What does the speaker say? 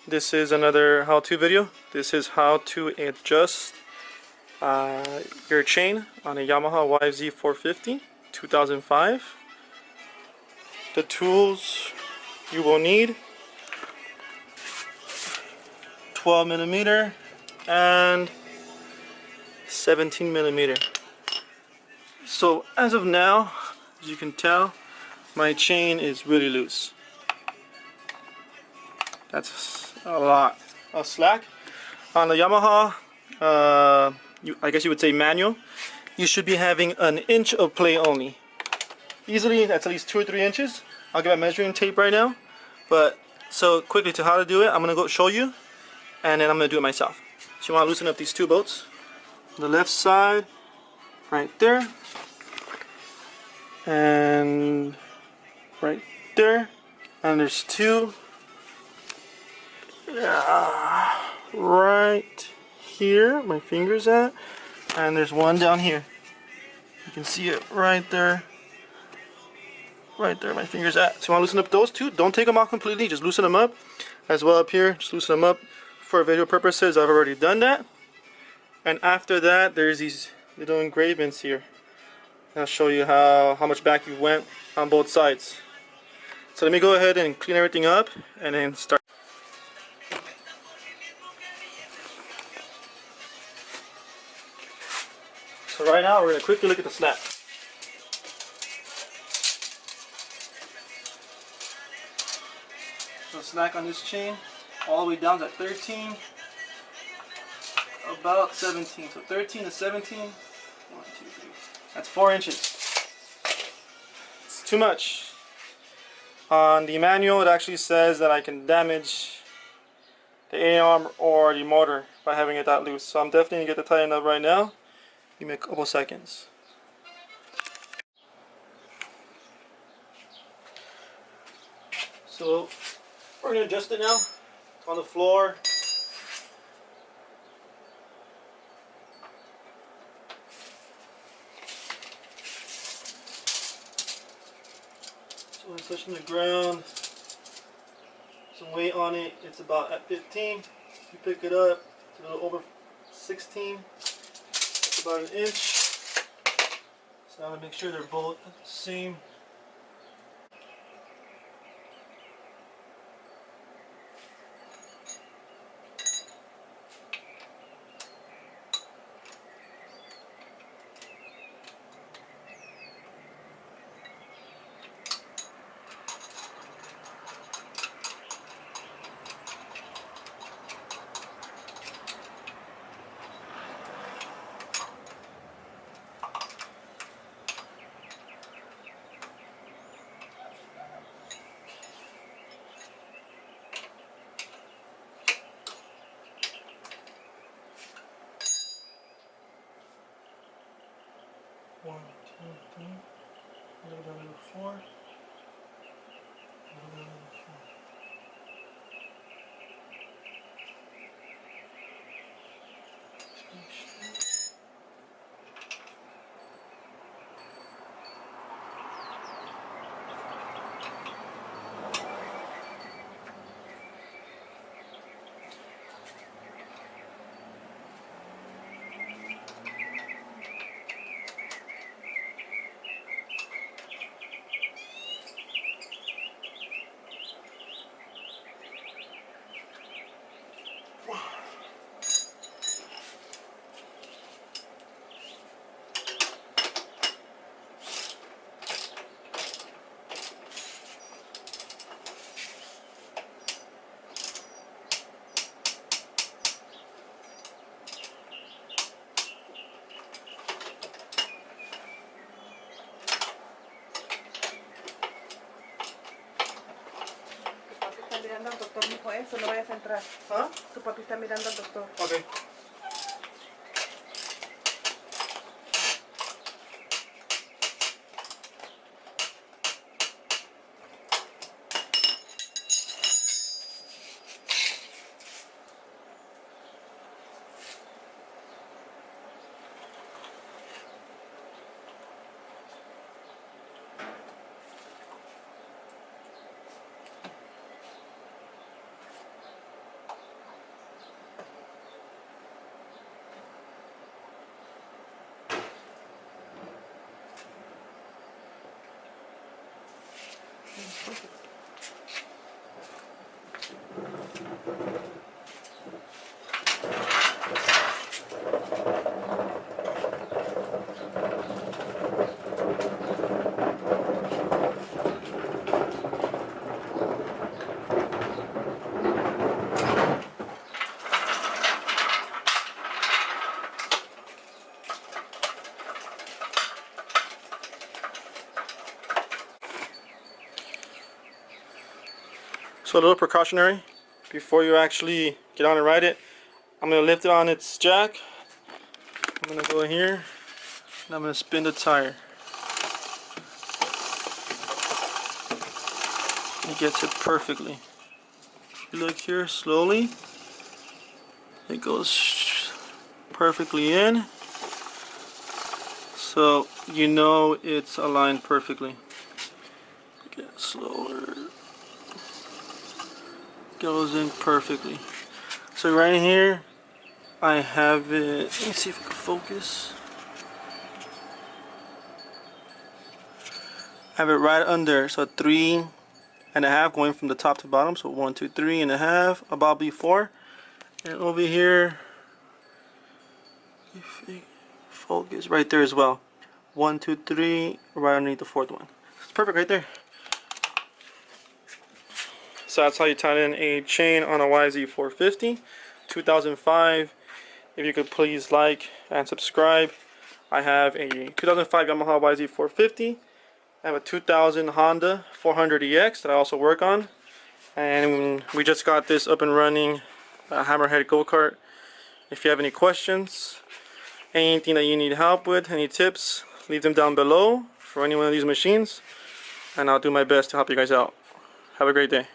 This is another how-to video. This is how to adjust your chain on a Yamaha YFZ450 2005. The tools you will need: 12mm and 17mm. So as of now, as you can tell, my chain is really loose. That's a lot of slack. On the Yamaha, I guess you would say manual, you should be having an inch of play only. Easily, that's at least 2 or 3 inches. I'll get my measuring tape right now. But so quickly to how to do it, I'm gonna go show you, and then I'm gonna do it myself. So you want to loosen up these two bolts. The left side, right there, and right there, and there's two. Right here, my finger's at, and there's one down here. You can see it right there. Right there, my finger's at. So you want to loosen up those two. Don't take them out completely, just loosen them up. As well up here, just loosen them up. For video purposes, I've already done that. And after that, there's these little engravements here. I'll show you how much back you went on both sides. So let me go ahead and clean everything up and then start. So right now we're going to quickly look at the snap. So snack on this chain all the way down to 13, about 17. So 13 to 17, 1, 2, 3. That's 4 inches. It's too much. On the manual it actually says that I can damage the A-arm or the motor by having it that loose. So I'm definitely going to get the tighten up right now. Give me a couple seconds. So we're going to adjust it now. It's on the floor. So when it's touching the ground, some weight on it, it's about at 15. If you pick it up, it's a little over 16. That's about an inch. So I'm going to make sure they're both the same. One, two, three. A little bit on number 4. A little bit on number 4. Just make sure. Mirando al doctor, mijo, eso, no vayas a entrar. ¿Ah? Tu papi está mirando al doctor. Okay. So a little precautionary, before you actually get on and ride it, I'm going to lift it on its jack. I'm going to go in here and I'm going to spin the tire. It gets it perfectly. If you look here slowly, it goes perfectly in. So you know it's aligned perfectly. Get slower. Goes in perfectly. So right here I have it, let me see if I can focus. I have it right under, so 3.5 going from the top to bottom, so 1, 2, 3.5, about B4. And over here, if it focus right there as well. 1, 2, 3, right underneath the fourth one. It's perfect right there. So that's how you tie in a chain on a YFZ450 2005. If you could please like and subscribe. I have a 2005 Yamaha YFZ450. I have a 2000 Honda 400EX that I also work on. And we just got this up and running, a Hammerhead go-kart. If you have any questions, anything that you need help with, any tips, leave them down below for any one of these machines. And I'll do my best to help you guys out. Have a great day.